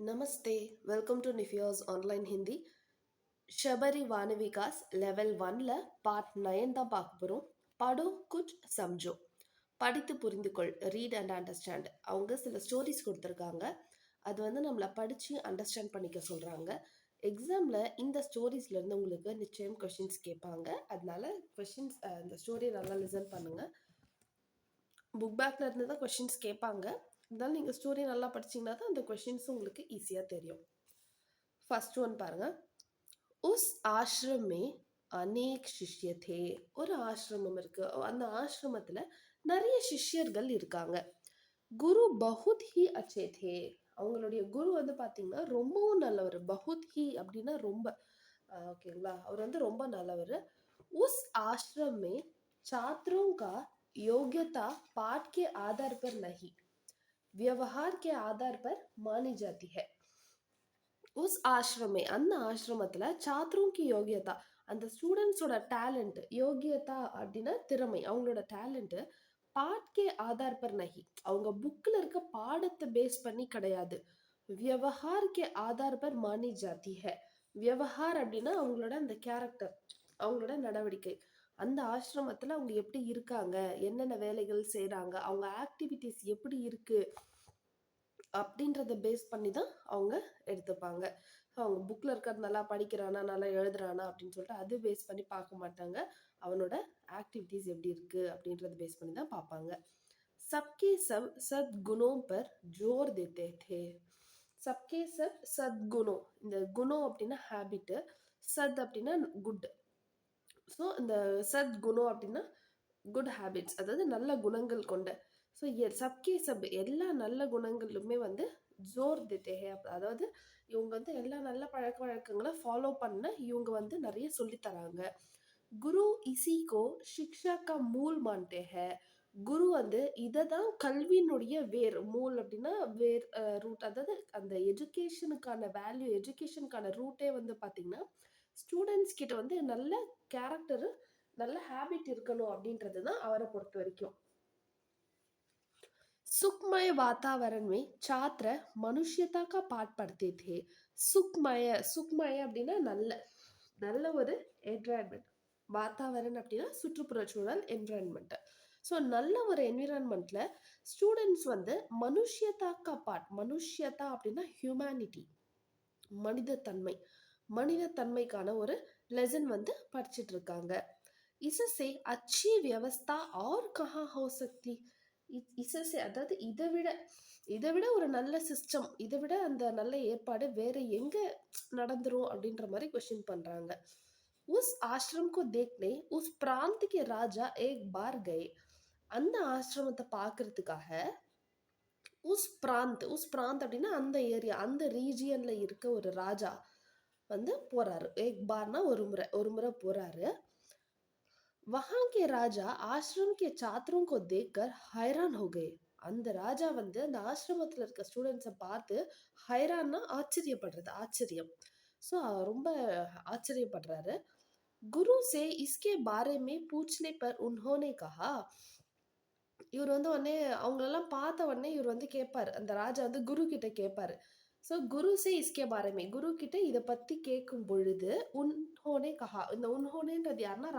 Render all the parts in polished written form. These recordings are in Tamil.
नमस्ते, वेलकम टू निफियाज ऑनलाइन हिंदी. शबरी वानविकास लेवल 1ல பார்ட் 9 தான் பார்க்க போறோம். படோ குச் சம்ஜோ. படித்து புரிந்துகொள், ரீட் அண்ட் அண்டர்ஸ்டாண்ட். அவங்க சில ஸ்டோரிஸ் கொடுத்துருக்காங்க. அது வந்து நம்மளை படித்து அண்டர்ஸ்டாண்ட் பண்ணிக்க சொல்கிறாங்க. எக்ஸாமில் இந்த ஸ்டோரிஸ்லேருந்து உங்களுக்கு நிச்சயம் கொஷின்ஸ் கேட்பாங்க. அதனால கொஷின்ஸ் இந்த ஸ்டோரி நல்லா லிசன் பண்ணுங்கள். புக் பேக்கில் இருந்து தான் கொஷின்ஸ் கேட்பாங்க. இருந்தாலும் நீங்கள் ஸ்டோரி நல்லா படிச்சிங்கன்னா தான் அந்த கொஷின்ஸ் உங்களுக்கு ஈஸியாக தெரியும். ஃபர்ஸ்ட் ஒன் பாருங்க. உஸ் ஆஷ்ரமே அநேக் சிஷ்ய தே. ஒரு ஆசிரமம் இருக்கு. அந்த ஆசிரமத்தில் நிறைய சிஷ்யர்கள் இருக்காங்க. குரு பகுத் ஹி அச்சே தே. அவங்களுடைய குரு வந்து பார்த்தீங்கன்னா ரொம்பவும் நல்லவர். பகுத் ஹி அப்படின்னா ரொம்ப, ஓகேங்களா, அவர் வந்து ரொம்ப நல்லவர். உஸ் आश्रम में छात्रों का योग्यता पाठ के आधार पर नहीं, व्यवहार के आधार पर मानी जाती है. உஸ் ஆஷ்ரமே, அந்த ஆசிரமத்தில் சாத்ரோங்கி யோகியதா, அந்த ஸ்டூடெண்ட்ஸோட டேலண்ட், யோகியதா அப்படின்னா திறமை, அவங்களோட டேலண்ட்டு பாட்கே ஆதார் பர் நஹி, அவங்க புக்கில் இருக்க பாடத்தை பேஸ் பண்ணி கிடையாது. வியவஹார் கே ஆதார் பர் மானி ஜாதி ஹை. வியவஹார் அப்படின்னா அவங்களோட அந்த கேரக்டர், அவங்களோட நடவடிக்கை. அந்த ஆசிரமத்தில் அவங்க எப்படி இருக்காங்க, என்னென்ன வேலைகள் செய்கிறாங்க, அவங்க ஆக்டிவிட்டீஸ் எப்படி இருக்குது அப்படின்றத பேஸ் பண்ணி தான் அவங்க எடுத்துப்பாங்க. அவங்க புக்கில் இருக்கிறது நல்லா படிக்கிறானா, நல்லா எழுதுறானா அப்படின்னு சொல்லிட்டு அது பேஸ் பண்ணி பார்க்க மாட்டாங்க. அவனோட ஆக்டிவிட்டீஸ் எப்படி இருக்குது அப்படின்றத பேஸ் பண்ணி தான் பார்ப்பாங்க. சப்கே சப் சத்குணோ பர் ஜோர் தேத்தே தே. சப்கே சப் சத்குணோ, இந்த குணம் அப்படின்னா ஹேபிட்டு, சத் அப்படின்னா குட். ஸோ இந்த சத்குணம் அப்படின்னா குட் ஹேபிட்ஸ், அதாவது நல்ல குணங்கள் கொண்ட. ஸோ சப்கே சப், எல்லா நல்ல குணங்களுமே வந்து ஜோர் தேத்தே ஹே. அதாவது இவங்க வந்து எல்லா நல்ல பழக்க வழக்கங்களை ஃபாலோ பண்ண இவங்க வந்து நிறைய சொல்லித்தராங்க. குரு இசிகோ சிக்ஷா கா மூல் மான்டே ஹே. குரு வந்து இதை தான் கல்வியினுடைய வேர், மூல் அப்படின்னா வேர், ரூட். அதாவது அந்த எஜுகேஷனுக்கான வேல்யூ, எஜுகேஷனுக்கான ரூட்டே வந்து பார்த்தீங்கன்னா ஸ்டூடெண்ட்ஸ் கிட்ட வந்து நல்ல கேரக்டரு, நல்ல ஹேபிட் இருக்கணும் அப்படின்றது தான் அவரை பொறுத்த வரைக்கும். सुखमय वातावरण में छात्र मनुष्यता का पाठ पढ़ते थे. சுக்மய, சுக்மய அப்படின்னா நல்ல, நல்ல ஒரு என்விரான்மெண்ட். வாத்தாவரன் அப்படின்னா சுற்றுப்புற சூழல், என்விரான்மெண்ட். ஸோ நல்ல ஒரு என்விரான்மெண்ட்ல ஸ்டூடெண்ட்ஸ் வந்து மனுஷ்யதாக்கா பாட், மனுஷ்யதா அப்படின்னா ஹியூமனிட்டி, மனிதத்தன்மை, மனிதத்தன்மைக்கான ஒரு லெசன் வந்து படிச்சுட்டு இருக்காங்க. इससे अच्छी व्यवस्था और कहाँ हो सकती. इससे, அதாவது இதை விட ஒரு நல்ல சிஸ்டம், இதை விட அந்த நல்ல ஏற்பாடு வேற எங்க நடந்துரும் அப்படின்ற மாதிரி क्वेश्चन பண்றாங்க. उस आश्रम को देखने उस प्रांत के राजा एक बार गए. அந்த ஆசிரமத்தை பார்க்கறதுக்காக உஸ் பிராந்த் அப்படின்னா அந்த ஏரியா, அந்த ரீஜியன்ல இருக்க ஒரு ராஜா வந்து போறாரு. ஏக் பார்னா ஒரு முறை போறாரு. वहां के राजा आश्रम के छात्रों को देखकर हैरान हो गए. அந்த ராஜா வந்து அந்த ஆசிரமத்தில் இருக்க ஸ்டூடெண்ட்ஸை பார்த்து ஹைரான்னா ஆச்சரியப்படுறது, ஆச்சரியம். ஸோ ரொம்ப ஆச்சரியப்படுறாரு. குரு சே இஸ்கே பாரே மே பூச்னே பர் உன்ஹோனே கஹா. இவர் வந்து உடனே அவங்களெல்லாம் பார்த்த உடனே இவர் வந்து கேட்பாரு, அந்த ராஜா வந்து குரு கிட்ட கேட்பாரு. ஸோ குரு சே இஸ்கே பாரமே, குரு கிட்ட இதை பற்றி கேட்கும் பொழுது உன்ஹோனே கஹா, இந்த உன்ஹோனேன்றது யாருன்னா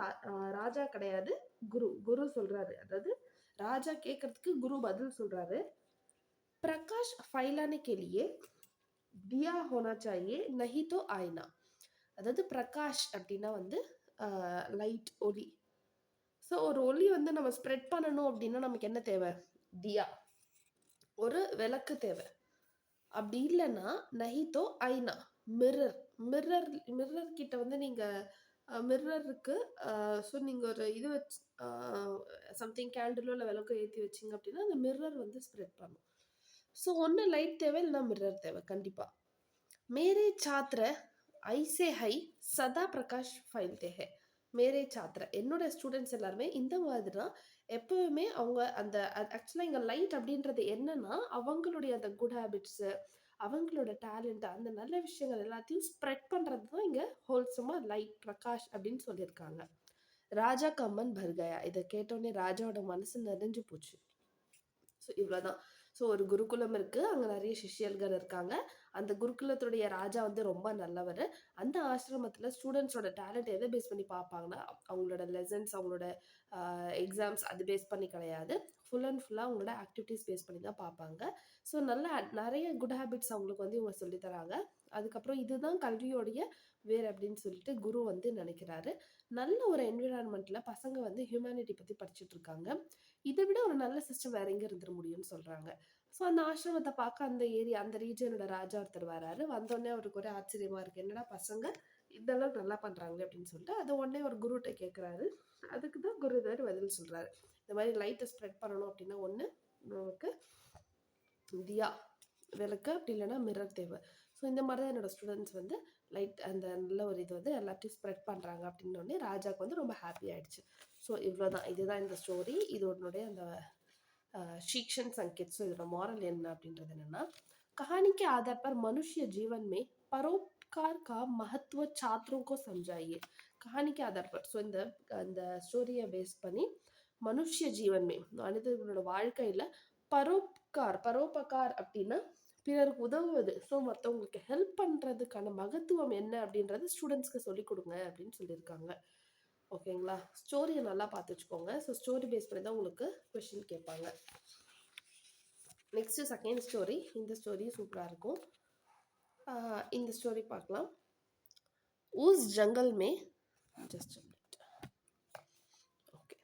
ராஜா கிடையாது, குரு. குரு சொல்றாரு, அதாவது ராஜா கேட்கறதுக்கு குரு பதில் சொல்றாரு. பிரகாஷ் ஃபைலானே கே லியே தியா ஹோனா சாஹியே நஹி தோ ஆய்னா. அதாவது பிரகாஷ் அப்படின்னா வந்து லைட், ஒளி. ஸோ ஒரு ஒளி வந்து நம்ம ஸ்ப்ரெட் பண்ணணும் அப்படின்னா நமக்கு என்ன தேவை? தியா, ஒரு விளக்கு தேவை. அப்படி இல்லைன்னா நஹிதோ ஐனா, மிரர். மிரர் கிட்ட வந்து நீங்கள் மிரர் இருக்கு. ஸோ நீங்கள் ஒரு இது வச்சு சம்திங் கேண்டிலோ இல்லை விளக்கோ ஏற்றி வச்சிங்க அப்படின்னா அந்த மிரர் வந்து ஸ்ப்ரெட் பண்ணும். ஸோ ஒன்று லைட் தேவை, இல்லைன்னா மிரர் தேவை கண்டிப்பாக. மேரே சாத்திர ஐசே ஹை சதா பிரகாஷ் ஃபைல்தே ஹே. மேரே சாத்திர, என்னோட ஸ்டூடெண்ட்ஸ் எல்லாருமே இந்த மாதிரி தான் எப்பவுமே. அவங்க அந்த ஆக்சுவலாக இங்கே லைட் அப்படின்றது என்னன்னா அவங்களுடைய அந்த குட் ஹேபிட்ஸு, அவங்களோட டேலண்ட், அந்த நல்ல விஷயங்கள் எல்லாத்தையும் ஸ்ப்ரெட் பண்ணுறது தான் இங்கே ஹோல்சமாக லைட், பிரகாஷ் அப்படின்னு சொல்லியிருக்காங்க. ராஜா கம்மன் பர்கயா, இதை கேட்டோடனே ராஜாவோட மனசு நிறைஞ்சு போச்சு. ஸோ இவ்வளோதான். ஸோ ஒரு குருகுலம் இருக்கு. அங்க நெறைய சிஷ்யர்கள் இருக்காங்க. அந்த குருகுலத்துடைய ராஜா வந்து ரொம்ப நல்லவரு. அந்த ஆசிரமத்தில ஸ்டூடண்ட்ஸோட டேலண்ட் எத பேஸ் பண்ணி பார்ப்பாங்கன்னா, அவங்களோட லெசன்ஸ், அவங்களோட எக்ஸாம்ஸ் அது பேஸ் பண்ணி கிடையாது. ஃபுல் அண்ட் ஃபுல்லா அவங்களோட ஆக்டிவிட்டீஸ் பேஸ் பண்ணி தான் பார்ப்பாங்க. ஸோ நல்ல நெறைய குட் ஹேபிட்ஸ் அவங்களுக்கு வந்து இவங்க சொல்லி தராங்க. அதுக்கப்புறம் இதுதான் கல்வியோடைய வேர் அப்படின்னு சொல்லிட்டு குரு வந்து நினைக்கிறாரு. நல்ல ஒரு என்விரான்மென்ட்ல பசங்க வந்து ஹியூமனிட்டி பத்தி படிச்சுட்டு இருக்காங்க. இதை விட ஒரு நல்ல சிஸ்டம் வேற எங்க இருந்துட முடியும்னு சொல்றாங்க. ஸோ அந்த ஆசிரமத்தை பார்க்க அந்த ஏரியா அந்த ரீஜனோட ராஜா ஒருத்தர் வராரு. வந்தோடனே அவருக்கு ஒரே ஆச்சரியமா இருக்கு. என்னடா பசங்க இதெல்லாம் நல்லா பண்றாங்களே அப்படின்னு சொல்லிட்டு அதை உடனே ஒரு குருட்ட கேட்கிறாரு. அதுக்கு தான் குருதர் பதில் சொல்றாரு. இந்த மாதிரி லைட்டை ஸ்ப்ரெட் பண்ணணும் அப்படின்னா ஒன்று நமக்கு தியா விளக்கு, அப்படி இல்லைன்னா மிரர் தேவை. ஸோ இந்த மாதிரி தான் என்னோட ஸ்டூடெண்ட்ஸ் வந்து லைட் அந்த நல்ல ஒரு இது வந்து எல்லாத்தையும் ஸ்ப்ரெட் பண்ணுறாங்க அப்படின்னோடனே ராஜாவுக்கு வந்து ரொம்ப ஹாப்பி ஆயிடுச்சு. ஸோ இவ்வளோதான், இதுதான் இந்த ஸ்டோரி. இது உன்னுடைய அந்த शिक्षण संकेत. सो இதோட moral என்ன அப்படின்றது என்னன்னா, कहानी के आधार पर मनुष्य जीवन में परोपकार का महत्व छात्रों को समझाइए. कहानी के आधार पर. ஸோ இந்த அந்த ஸ்டோரியை பேஸ் பண்ணி மனுஷ்ய ஜீவன் மே மனிதர்களோட வாழ்க்கையில பரோபகார் அப்படின்னா பிறருக்கு உதவுவது. ஸோ மற்றவங்களுக்கு ஹெல்ப் பண்றதுக்கான மகத்துவம் என்ன அப்படின்றது ஸ்டூடெண்ட்ஸ்க்கு சொல்லிக் கொடுங்க அப்படின்னு சொல்லியிருக்காங்க. ஓகேங்களா? ஸ்டோரியை நல்லா பார்த்து வச்சுக்கோங்க. ஸோ ஸ்டோரி பேஸ் பண்ணி தான் உங்களுக்கு கொஸ்டின் கேட்பாங்க. Next second story. இந்த ஸ்டோரி சூப்பராக இருக்கும். இந்த ஸ்டோரி பார்க்கலாம். உஸ் ஜங்கல் மே जस्ट ओके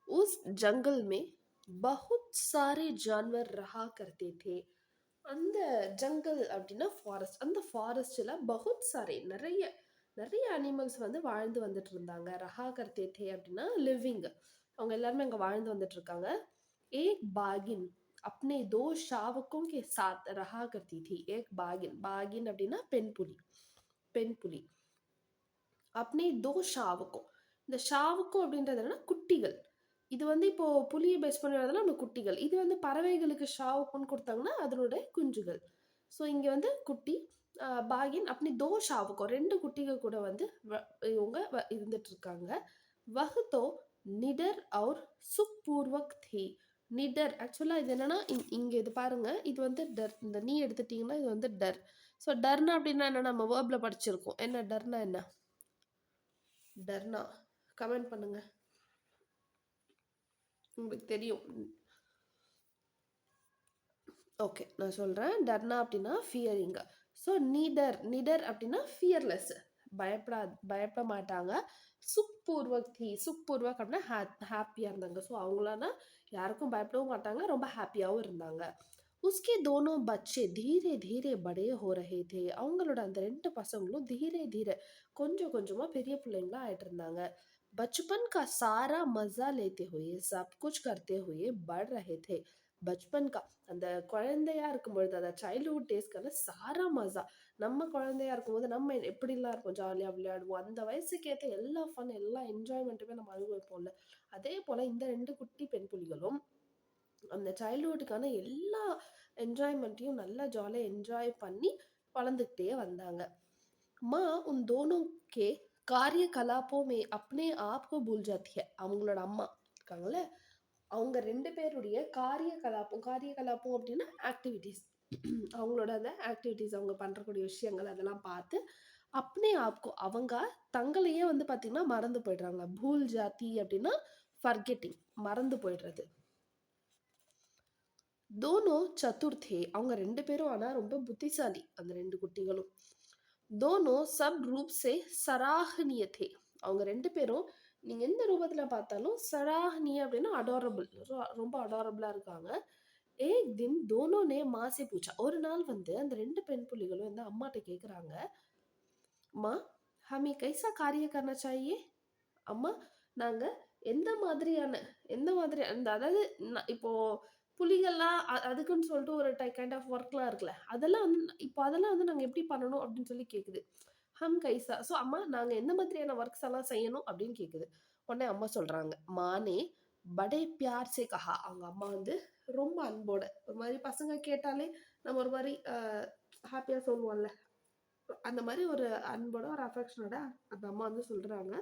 उस जंगल में बहुत सारे जानवर रहा करते थे. அந்த ஜங்கல் அப்படின்னா ஃபாரஸ்ட். அந்த ஃபாரஸ்ட்ல பகுத் சாரே நிறைய நிறைய அனிமல்ஸ் வந்து வாழ்ந்து வந்துட்டு இருந்தாங்க. ரஹா கர்த்தே தே அப்படின்னா லிவிங். அவங்க எல்லாருமே அங்கே வாழ்ந்து வந்துட்டு இருக்காங்க. एक बागिन अपने दो शावकों के साथ रहा करती थी. एक बागिन, बागिन அப்படின்னா பெண் புலி. பெண் புலி अपने दो शावकों. இந்த ஷாவுக்கும் அப்படின்றது என்னன்னா குட்டிகள். இது வந்து இப்போ புலியை பேஸ் பண்ணுறதுல நம்ம குட்டிகள். இது வந்து பறவைகளுக்கு ஷாவுக்குன்னு கொடுத்தாங்கன்னா அதனுடைய குஞ்சுகள். ஸோ இங்கே வந்து குட்டி பாகின் அப்படி தோ ஷாவுக்கும் ரெண்டு குட்டிகள் கூட வந்து இவங்க இருந்துட்டு இருக்காங்க. வகுத்தோ நிடர் और सुखपूर्वक थी. நிடர் ஆக்சுவலாக இது என்னன்னா இங்கே இது பாருங்க, இது வந்து டர். இந்த நீ எடுத்துட்டீங்கன்னா இது வந்து டர். ஸோ டர்னா அப்படின்னா என்ன, நம்ம வேர்ப்ல படிச்சிருக்கோம். என்ன டர்னா என்ன? டர்னா கமெண்ட் பண்ணுங்க, உங்களுக்கு தெரியும். ஓகே நான் சொல்கிறேன். டர்னா அப்படின்னா ஃபியரிங்க. ஸோ நிடர், நிடர் அப்படின்னா ஃபியர்லெஸ், பயப்பட மாட்டாங்க. சுக்பூர்வக் தி, சுக்பூர்வக் அப்படின்னா ஹாப்பியாக இருந்தாங்க. ஸோ அவங்களானா யாருக்கும் பயப்படவும் மாட்டாங்க, ரொம்ப ஹாப்பியாகவும் இருந்தாங்க. उसके दोनों बच्चे धीरे धीरे बड़े हो रहे थे. அவங்களோட அந்த ரெண்டு பசங்களும் धीरे धीरे கொஞ்சம் கொஞ்சமா பெரிய பிள்ளைங்களா ஆயிட்டு இருந்தாங்க. बचपन का सारा मजा लेते हुए सब कुछ करते हुए बढ़ रहे थे. பச்பன் கா அந்த குழந்தையா இருக்கும் பொழுது, அந்த சைல்ட்ஹுட் டேஸ்க்கான சாரா மசா. நம்ம குழந்தையா இருக்கும்போது நம்ம எப்படிலாம் இருப்போம், ஜாலியாக விளையாடுவோம். அந்த வயசுக்கு ஏற்ற எல்லா ஃபன் எல்லா என்ஜாய்மெண்ட்டுமே நம்ம அனுபவிப்போம்ல. அதே போல இந்த ரெண்டு குட்டி பெண் புலிகளும் அந்த சைல்ட்ஹுட்டுக்கான எல்லா என்ஜாய்மெண்ட்டையும் நல்லா ஜாலியாக என்ஜாய் பண்ணி வளர்ந்துக்கிட்டே வந்தாங்க. माँ उन दोनों के कार्यकलापों में अपने आप को भूल जाती है. அவங்களோட அம்மா இருக்காங்கல்ல, அவங்க ரெண்டு பேருடைய காரியகலாப்பம் அப்படின்னா ஆக்டிவிட்டீஸ். அவங்களோட அந்த ஆக்டிவிட்டீஸ் அவங்க பண்ணுறக்கூடிய விஷயங்கள் அதெல்லாம் பார்த்து அப்னே ஆப்கோ அவங்க தங்களையே வந்து பார்த்தீங்கன்னா மறந்து போயிடுறாங்க. பூல் ஜாதி அப்படின்னா ஃபர்கெட்டிங், மறந்து போயிடுறது. தோனோ சதுர்த்தே அவங்க ரெண்டு பேரும் ஆனால் ரொம்ப புத்திசாலி அந்த ரெண்டு குட்டிகளும். தோனோ சப் ரூப் சே சராஹனிய தே. அவங்க ரெண்டு பேரும் நீங்க எந்த ரூபத்துல பார்த்தாலும் சராஹனிய அப்படின்னா அடாரபிள், ரொம்ப அடாரபிளா இருக்காங்க. ஏக் தின் தோனோ நே மாசே பூச்சா. ஒரு நாள் வந்து அந்த ரெண்டு பெண் புலிகளும் வந்து அம்மாட்ட கேக்குறாங்க, அம்மா ஹமி கைசா காரிய கர்னா சாஹியே. அம்மா நாங்க எந்த மாதிரியான அந்த அதாவது இப்போ புலிகள்லாம் அதுக்குன்னு சொல்லிட்டு ஒரு கைண்ட் ஆஃப் ஒர்க்லாம் இருக்குல்ல, அதெல்லாம் வந்து இப்போ அதெல்லாம் வந்து நாங்கள் எப்படி பண்ணணும் அப்படின்னு சொல்லி கேட்குது. ஹம் கைசா. ஸோ அம்மா நாங்கள் எந்த மாதிரியான ஒர்க்ஸ் எல்லாம் செய்யணும் அப்படின்னு கேட்குது. உடனே அம்மா சொல்கிறாங்க, மானே படே பியார் சே கஹா. அவங்க அம்மா வந்து ரொம்ப அன்போட, ஒரு மாதிரி பசங்க கேட்டாலே நம்ம ஒரு மாதிரி ஹாப்பியாக சொல்லுவோம்ல, அந்த மாதிரி ஒரு அன்போட ஒரு அஃபெக்ஷனோட அந்த அம்மா வந்து சொல்கிறாங்க,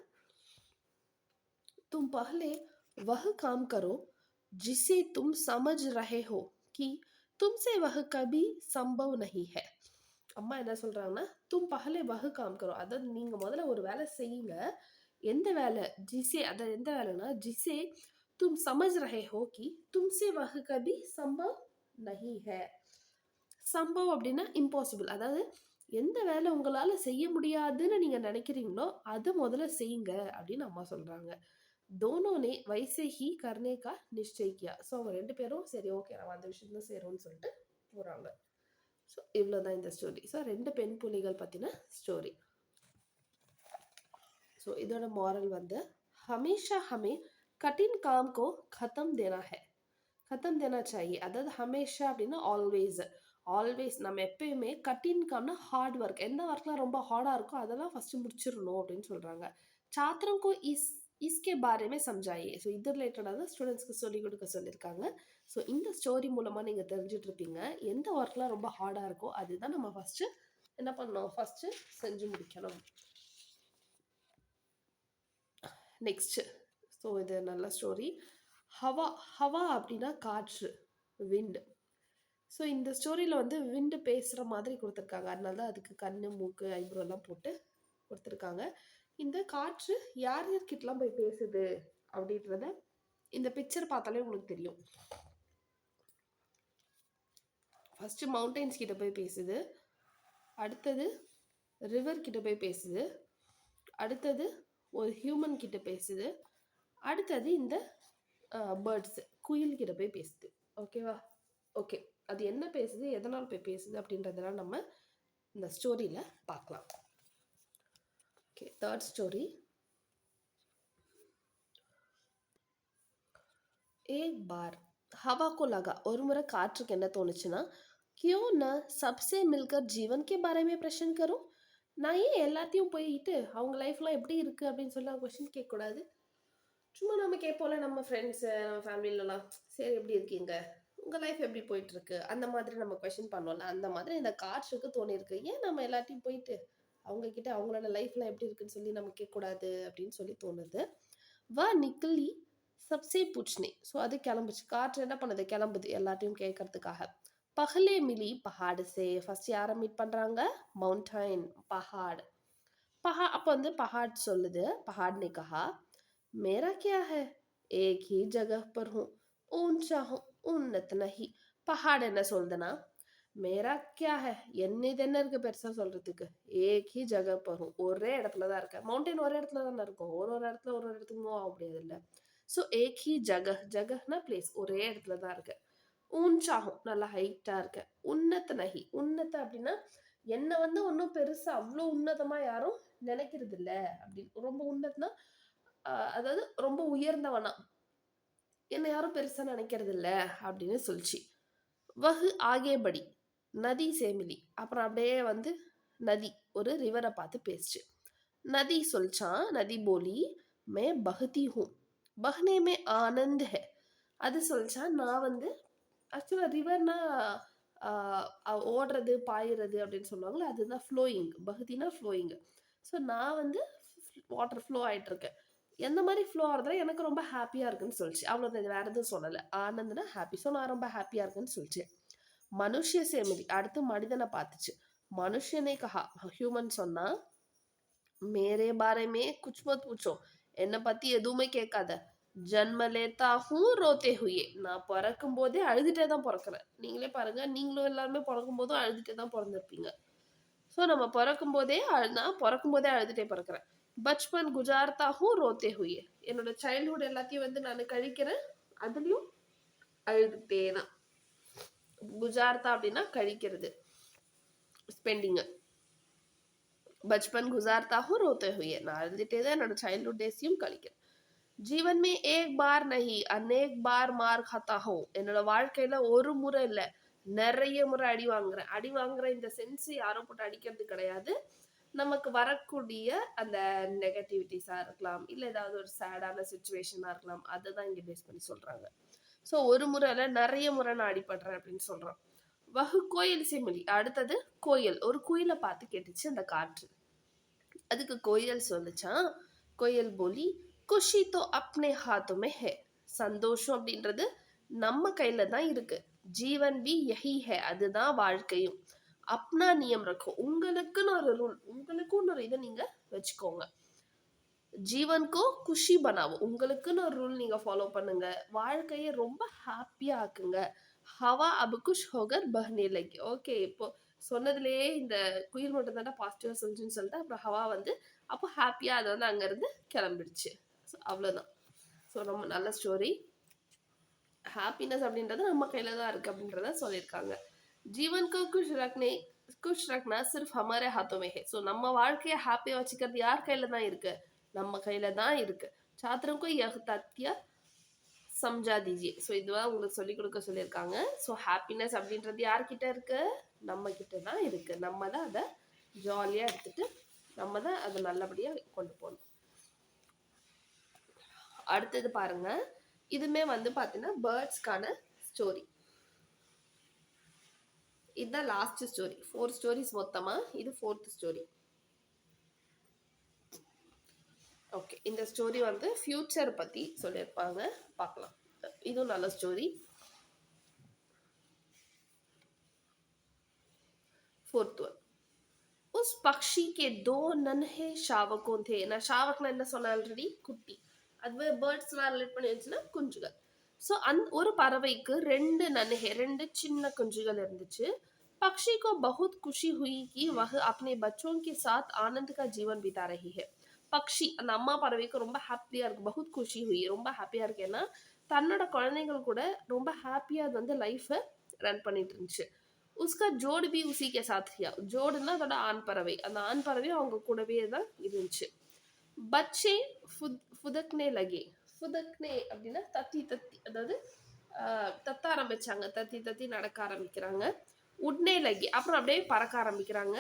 तुम पहले वह काम करो जिसे तुम समझ रहे हो कि तुमसे वह कभी संभव नहीं है. அம்மா என்ன சொல்றாங்கன்னா, "தும் பஹலே வஹ் காம் கரோ." அதாவது நீங்க முதல்ல ஒரு வேலை செய்யுங்க. எந்த வேலை? ஜிஸே அதாவது எந்த வேலைன்னா, ஜிஸே தும் சமஜ் ரஹே ஹோ கி தும்சே வஹ் கபி சம்பவ் நஹி ஹை. சம்பவ் அப்படின்னா இம்பாசிபிள். அதாவது எந்த வேலை உங்களால செய்ய முடியாதுன்னு நீங்க நினைக்கிறீங்களோ, அத முதல்ல செய்யுங்க அப்படின்னு அம்மா சொல்றாங்க. दोनों ने वैसे ही करने का निश्चय किया. ஸோ அவங்க 2 பேரும் சரி ஓகே நம்ம அந்த விஷயம் தான் செய்றோம்னு சொல்லிட்டு போறாங்க. ஸோ இவ்வளோதான் இந்த ஸ்டோரி. ஸோ 2 பெண் புலிகள் பத்தின ஸ்டோரி. ஸோ இதோட மாரல் வந்து हमेशा हमें कठिन काम को खत्म देना है. खत्म देना चाहिए. அதாவது ஹமேஷா அப்படின்னா ஆல்வேஸ். ஆல்வேஸ் நம்ம எப்பயுமே கட்டின் காம்னா ஹார்ட் ஒர்க். எந்த ஒர்க்லாம் ரொம்ப ஹார்டா இருக்கோ அதெல்லாம் ஃபர்ஸ்ட் முடிச்சிடணும் அப்படின்னு சொல்றாங்க. छात्रों को इसके बारे में समझाइए. ஸோ இது ரிலேட்டடா தான் ஸ்டூடெண்ட்ஸ்க்கு சொல்லிக் கொடுக்க சொல்லியிருக்காங்க. ஸோ இந்த ஸ்டோரி மூலமா நீங்க தெரிஞ்சுட்டு இருப்பீங்க. எந்த ஒர்க்லாம் ரொம்ப ஹார்டா இருக்கோ அதுதான் நம்ம ஃபர்ஸ்ட் என்ன பண்ணணும்? ஃபர்ஸ்ட் செஞ்சு முடிக்கணும். நெக்ஸ்ட். ஸோ இது நல்ல ஸ்டோரி. ஹவா ஹவா அப்படின்னா காற்று, விண்ட். ஸோ இந்த ஸ்டோரியில் வந்து விண்டு பேசுகிற மாதிரி கொடுத்துருக்காங்க. அதனால தான் அதுக்கு கண்ணு மூக்கு ஐப்ரோ எல்லாம் போட்டு கொடுத்துருக்காங்க. இந்த காற்று யார் யார்கிட்டலாம் போய் பேசுது அப்படின்றத இந்த பிக்சர் பார்த்தாலே உங்களுக்கு தெரியும். ஃபஸ்ட்டு மவுண்டெயின்ஸ் கிட்ட போய் பேசுது, அடுத்தது ரிவர் கிட்ட போய் பேசுது, அடுத்தது ஒரு ஹியூமன் கிட்ட பேசுது, அடுத்தது இந்த பேர்ட்ஸ் குயில் கிட்ட போய் பேசுது. ஓகேவா? ஓகே, அது என்ன பேசுது, எதனால் போய் பேசுது அப்படின்றதெல்லாம் நம்ம இந்த ஸ்டோரியில் பார்க்கலாம். Okay, third story. एक बार हवा को लगा ஒரு முறை காற்றுக்கு என்ன தோணுச்சுன்னா, क्यों न सबसे मिलकर जीवन के बारे में प्रश्न करूं. நான் ஏன் எல்லாத்தையும் போயிட்டு அவங்க லைஃப்லாம் எப்படி இருக்குது அப்படின்னு சொல்லி நான் கொஸ்டின் கேட்கக்கூடாது. சும்மா நம்ம கேட்போம்ல நம்ம ஃப்ரெண்ட்ஸு நம்ம ஃபேமிலிலலாம், சரி எப்படி இருக்கீங்க, உங்கள் லைஃப் எப்படி போயிட்டுருக்கு, அந்த மாதிரி நம்ம கொஸ்டின் பண்ணோம்ல, அந்த மாதிரி இந்த காற்றுக்கு தோணியிருக்கு. ஏன் நம்ம எல்லாத்தையும் போயிட்டு அவங்கக்கிட்ட அவங்களோட லைஃப்லாம் எப்படி இருக்குன்னு சொல்லி நம்ம கேட்கக்கூடாது அப்படின்னு சொல்லி தோணுது. வா நிக்கலி சப்சே பூச்னே. ஸோ அது கிளம்புச்சு. காற்று என்ன பண்ணுது? கிளம்புது எல்லாத்தையும் கேட்கறதுக்காக. பகலே மிலி பஹாடு சே. ஃபர்ஸ்ட் யாரை மீட் பண்ணுறாங்க? மவுண்டைன், பஹாடு. அப்போ வந்து பஹாட் சொல்லுது. பஹாட் ने कहा मेरा क्या है, एक ही जगह पर हूँ, ऊंचा हूँ, उन्नत नहीं. பஹாட் என்ன சொல்லுதுன்னா, மேரா கியா ஹே, என்னது என்ன இருக்கு பெருசா சொல்றதுக்கு, ஏக் ஹி ஜகஹ் பர் ஹூம், ஒரே இடத்துல தான் இருக்கேன். மவுண்டைன் ஒரே இடத்துல தானே இருக்கும், ஒரு ஒரு இடத்துல ஒரு ஒரு இடத்துக்கு மூவ் ஆக முடியாது இல்லை. ஸோ ஏக் ஹி ஜகஹ், ஜகஹ்னா பிளேஸ், ஒரே இடத்துல தான் இருக்கேன். ஊன்சாகும், நல்லா ஹைட்டா இருக்கேன். உன்னத் நஹி, உன்னத் அப்படின்னா என்ன வந்து ஒன்றும் பெருசா அவ்வளோ உன்னதமா யாரும் நினைக்கிறது இல்லை அப்படின்னு. ரொம்ப உன்னத்னா அதாவது ரொம்ப உயர்ந்தவனா, என்ன யாரும் பெருசா நினைக்கிறது இல்லை அப்படின்னு சொல்லிச்சு. வஹு ஆகேபடி நதி சேமிலி. அப்புறம் அப்படியே வந்து நதி ஒரு ரிவரை பார்த்து பேசுச்சு. நதி சொல்லிச்சான், நதி போலி மே பஹதி ஹூ, பஹ்னே மே ஆனந்த் ஹே. அது சொல்லிச்சான், நான் வந்து ஆக்சுவலாக ரிவர்னா ஓடுறது பாயிறது அப்படின்னு சொல்லுவாங்களே, அதுதான் ஃப்ளோயிங். பகுதினா ஃப்ளோயிங். ஸோ நான் வந்து வாட்டர் ஃப்ளோ ஆகிட்டு இருக்கேன். எந்த மாதிரி ஃப்ளோ ஆகிறதுல எனக்கு ரொம்ப ஹாப்பியாக இருக்குன்னு சொல்லிச்சு. அவ்வளோதான், வேறு எதுவும் சொல்லலை. ஆனந்த்னா ஹாப்பி. ஸோ நான் ரொம்ப ஹாப்பியாக இருக்குன்னு சொல்லிச்சு. மனுஷ சேமிலி, அடுத்து மனிதனை பார்த்துச்சு. மனுஷனே கஹா, ஹியூமன் சொன்னா, மேரே பாரேமே குச் மத் பூச்சோ, என்னை பற்றி எதுவுமே கேட்காத. ஜன்ம லேத்தா ஹூ ரோத்தே ஹுயே, நான் பிறக்கும் போதே அழுதுட்டே தான் பிறக்கிறேன். நீங்களே பாருங்க, நீங்களும் எல்லாருமே பிறக்கும் போதும் அழுதுட்டே தான் பிறந்திருப்பீங்க. ஸோ நம்ம பிறக்கும் போதே நான் பிறக்கும் போதே அழுதுட்டே பிறக்கிறேன். பச்பன் குஜார்த்தா ஹூ ரோத்தே ஹுயே, என்னோட சைல்ட்ஹுட் எல்லாத்தையும் வந்து நான் கழிக்கிறேன், அதுலேயும் அழுதுட்டே தான். குஜார்த்தா அப்படின்னா கழிக்கிறது, ஸ்பெண்டிங். பச்பன் குஜார்த்தா ஹூ ரோத்தே ஹுயே, நான் அழுதுட்டே தான் என்னோட சைல்ட்ஹுட் டேஸையும் கழிக்கிறேன். ஜீவன் மே ஏக் பார் நஹி அநேக் பார் மார் खाता हूं, என்னோட வாழ்க்கையில ஒரு முறை இல்ல நிறைய முறை அடி வாங்குறேன். அடி வாங்குற இந்த சென்ஸ் யாரும் போட்டு அடிக்கிறது கிடையாது. நமக்கு வரக்கூடிய அந்த நெகட்டிவிட்டிஸா இருக்கலாம், இல்ல ஏதாவது ஒரு சேடான சுச்சுவேஷனா இருக்கலாம், அதை தான் இங்க பேஸ் பண்ணி சொல்றாங்க. ஸோ ஒரு முறை இல்ல நிறைய முறை நான் அடிபடுறேன் அப்படின்னு சொல்றான். வஹு கோயில் சிமிலி, அடுத்தது கோயில். ஒரு குயிலை பார்த்து கேட்டுச்சு அந்த காற்று. அதுக்கு கோயில் சொல்லுச்சான், கோயில் போலி குஷி தோ அப்னே ஹாத்துமே ஹே, சந்தோஷம் அப்படின்றது நம்ம கையில தான் இருக்கு. ஜீவன் பி யஹி ஹை, அதுதான் வாழ்க்கையும். அப்னா நியம் ரக்கோ, உங்களுக்குன்னு ஒரு ரூல், உங்களுக்குன்னு ஒரு இதை நீங்க வச்சுக்கோங்க. ஜீவன் கோ குஷி பனாவோ, உங்களுக்குன்னு ஒரு ரூல் நீங்க ஃபாலோ பண்ணுங்க. வாழ்க்கையை ரொம்ப ஹாப்பியா ஆக்குங்க. ஹவா அப் குஷ் ஹோகர் பஹ்னே லகி. ஓகே, இப்போ சொன்னதுலயே இந்த குயில் மட்டும் தானே பாசிட்டிவா சொல்லுச்சுன்னு சொல்லிட்டு அப்புறம் ஹவா வந்து அப்போ ஹாப்பியா அது வந்து அங்கிருந்து கிளம்பிடுச்சு. அவ்வளவுதான். ஸோ ரொம்ப நல்ல ஸ்டோரி. ஹாப்பினஸ் அப்படின்றது நம்ம கையில தான் இருக்கு அப்படின்றத சொல்லியிருக்காங்க. ஜீவன் கோ குஷ் ரக்னா சிர்ஃப் ஹமாரே ஹாத்தோ மே ஹை. ஸோ நம்ம வாழ்க்கையை ஹாப்பியா வச்சுக்கிறது யார் கையில தான் இருக்கு? நம்ம கையில தான் இருக்கு. छात्रों को यह तथ्य समझा दीजिए. ஸோ இதுதான் உங்களுக்கு சொல்லிக் கொடுக்க சொல்லியிருக்காங்க. ஸோ ஹாப்பினஸ் அப்படின்றது யார்கிட்ட இருக்கு? நம்ம கிட்ட தான் இருக்கு. நம்ம தான் அதை ஜாலியாக எடுத்துட்டு நம்ம தான் அதை நல்லபடியாக கொண்டு போகணும். அடுத்தது பாருங்க, இதுமே வந்து பார்த்தீங்கன்னா பேர்ட்ஸ்க்கான ஸ்டோரி. இதுதான் லாஸ்ட் ஸ்டோரி. 4 ஸ்டோரிஸ் மொத்தமா, இது 4th ஸ்டோரி. ஓகே, இந்த ஸ்டோரி வந்து ஃபியூச்சர் பத்தி சொல்லியிருப்பாங்க, பார்க்கலாம். இதுவும் நல்ல ஸ்டோரி. 4th one. उस पक्षी के 2 नन्हे शावकों थे. நான் ஷாவக்னா என்ன சொன்ன ஆல்ரெடி? குட்டி. அதுவே பேர்ட்ஸ்லாம் ரிலேட் பண்ணி வச்சுன்னா குஞ்சுகள். ஸோ ஒரு பறவைக்கு 2 நன்ஹே, 2 சின்ன குஞ்சுகள் இருந்துச்சு. पक्षी को बहुत खुशी हुई कि वह अपने बच्चों के साथ आनंद का जीवन बिता रही है. பக்ஷி, அந்த அம்மா பறவைக்கு ரொம்ப ஹாப்பியா இருக்கு. बहुत खुशी हुई, ரொம்ப ஹாப்பியா இருக்கு. ஏன்னா தன்னோட குழந்தைகள் கூட ரொம்ப ஹாப்பியா அது வந்து லைஃபை ரன் பண்ணிட்டு இருந்துச்சு. उसका जोड़ भी उसी के साथ किया. जोड़ना அதோட ஆண் பறவை, அந்த ஆண் பறவை அவங்க கூடவே தான் இருந்துச்சு. பச்சே ஃபுதக்னே லகே. ஃபுதக்னே அப்படின்னா தத்தி தத்தி, அதாவது தத்த ஆரம்பிச்சாங்க, தத்தி தத்தி நடக்க ஆரம்பிக்கிறாங்க. உட்னே லகி, அப்புறம் அப்படியே பறக்க ஆரம்பிக்கிறாங்க.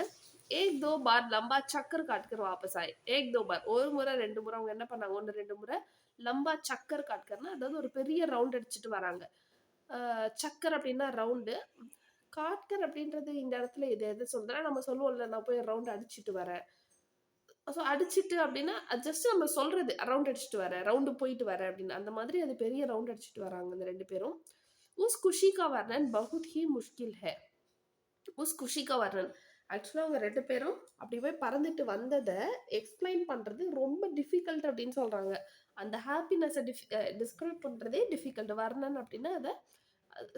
ஏக் தோ பார் லம்பா சக்கர் காட்கர் வாபஸ் ஆய். ஏக் தோ பார், ஒரு முறை 2 முறை அவங்க என்ன பண்ணாங்க, 1-2 முறை லம்பா சக்கர் காட்கர்னா அதாவது ஒரு பெரிய ரவுண்ட் அடிச்சுட்டு வராங்க. சக்கர் அப்படின்னா ரவுண்டு, காட்கர் அப்படின்றது இந்த இடத்துல இது எது சொல்றேன்னா, நம்ம சொல்லுவோம்ல நான் போய் ரவுண்ட் அடிச்சுட்டு வரேன். ஸோ அடிச்சுட்டு அப்படின்னா ஜஸ்ட் நம்ம சொல்றது ரவுண்ட் அடிச்சுட்டு வரேன், ரவுண்டு போயிட்டு வரேன் அப்படின்னு. அந்த மாதிரி அது பெரிய ரவுண்ட் அடிச்சுட்டு வராங்க இந்த 2 பேரும். உஸ் குஷி கா வர்ணன் பகுத் ஹி முஷ்கில் ஹை. உஸ் குஷி கா வர்ணன், ஆக்சுவலாக அவங்க 2 பேரும் அப்படி போய் பறந்துட்டு வந்ததை எக்ஸ்பிளைன் பண்றது ரொம்ப டிஃபிகல்ட் அப்படின்னு சொல்றாங்க. அந்த ஹாப்பினஸை டிஸ்கிரைப் பண்றதே டிஃபிகல்ட். வர்ணன் அப்படின்னா அதை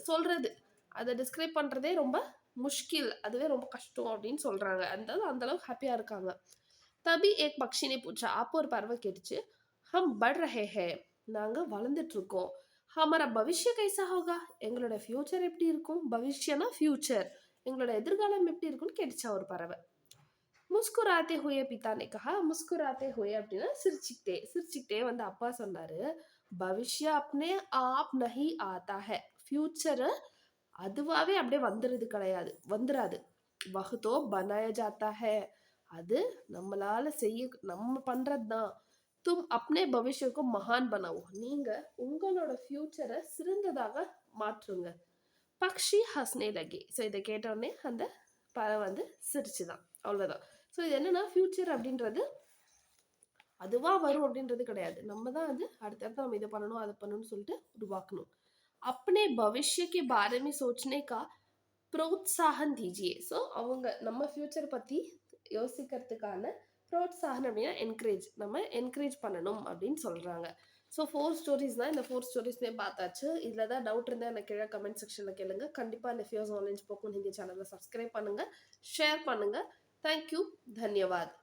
சொல்றது, அதை டிஸ்கிரைப் பண்றதே ரொம்ப முஷ்கில், அதுவே ரொம்ப கஷ்டம் அப்படின்னு சொல்றாங்க. அந்த அளவுக்கு ஹாப்பியா இருக்காங்க. தபி ஏக் பக்ஷினே பூச்சா, அப்போ ஒரு பறவை கேட்டுச்சு, ஹம் பட் ரஹே ஹே, நாங்க வளர்ந்துட்டு இருக்கோம். ஹமாரா பவிஷ்ய கைசா ஹோகா, எங்களோட ஃபியூச்சர் எப்படி இருக்கும்? பவிஷ்யனா ஃபியூச்சர், எங்களோட எதிர்காலம் எப்படி இருக்கும்னு கேட்டுச்சா ஒரு பறவை. முஸ்குராத்தே ஹுயே பிதானே கஹா. முஸ்குராத்தே ஹுயே அப்படின்னா சிரிச்சுக்கிட்டே, சிரிச்சுக்கிட்டே வந்து அப்பா சொன்னாரு, பவிஷ்ய அப்னே ஆப் நஹி ஆதா ஹை. ஃபியூச்சர் அதுவாவே அப்படியே வந்துருது கிடையாது, வந்துராது. வஹ்தோ பனாயா ஜாத்தா ஹை, அது நம்மளால நம்ம பண்றது தான். தும் அப்னே பவிஷ்யக்கு மகான் பனாவோ, நீங்க உங்களோட ஃபியூச்சரை சிறந்ததாக மாற்றுங்க. பக்ஷி ஹஸ்னே லகே. ஸோ இதை கேட்டோடனே அந்த பறவை வந்து சிரிச்சுதான், அவ்வளோதான். ஸோ இது என்னன்னா, ஃபியூச்சர் அப்படின்றது அதுவா வரும் அப்படின்றது கிடையாது, நம்ம தான் அது அடுத்தடுத்து நம்ம இதை பண்ணணும் அதை பண்ணணும்னு சொல்லிட்டு உருவாக்கணும். अपने भविष्य के बारे में सोचने का प्रोत्साहन दीजिए. ஸோ அவங்க நம்ம ஃபியூச்சர் பற்றி யோசிக்கிறதுக்கான ப்ரோத்சாகனம் அப்படின்னா என்கரேஜ், நம்ம என்கரேஜ் பண்ணணும் அப்படின்னு சொல்கிறாங்க. ஸோ 4 ஸ்டோரிஸ் தான், இந்த 4 ஸ்டோரிஸ்மே பார்த்தாச்சு. இதில் தான் டவுட் இருந்தால் எனக்கு கீழே கமெண்ட் செக்ஷனில் கேளுங்க. கண்டிப்பாக இந்த ஃபியோஸ் ஆன்லைன் ஸ்போக்கன் ஹிந்தி சேனலை சப்ஸ்கிரைப் பண்ணுங்கள், ஷேர் பண்ணுங்கள். தேங்க்யூ, தன்யவாத்.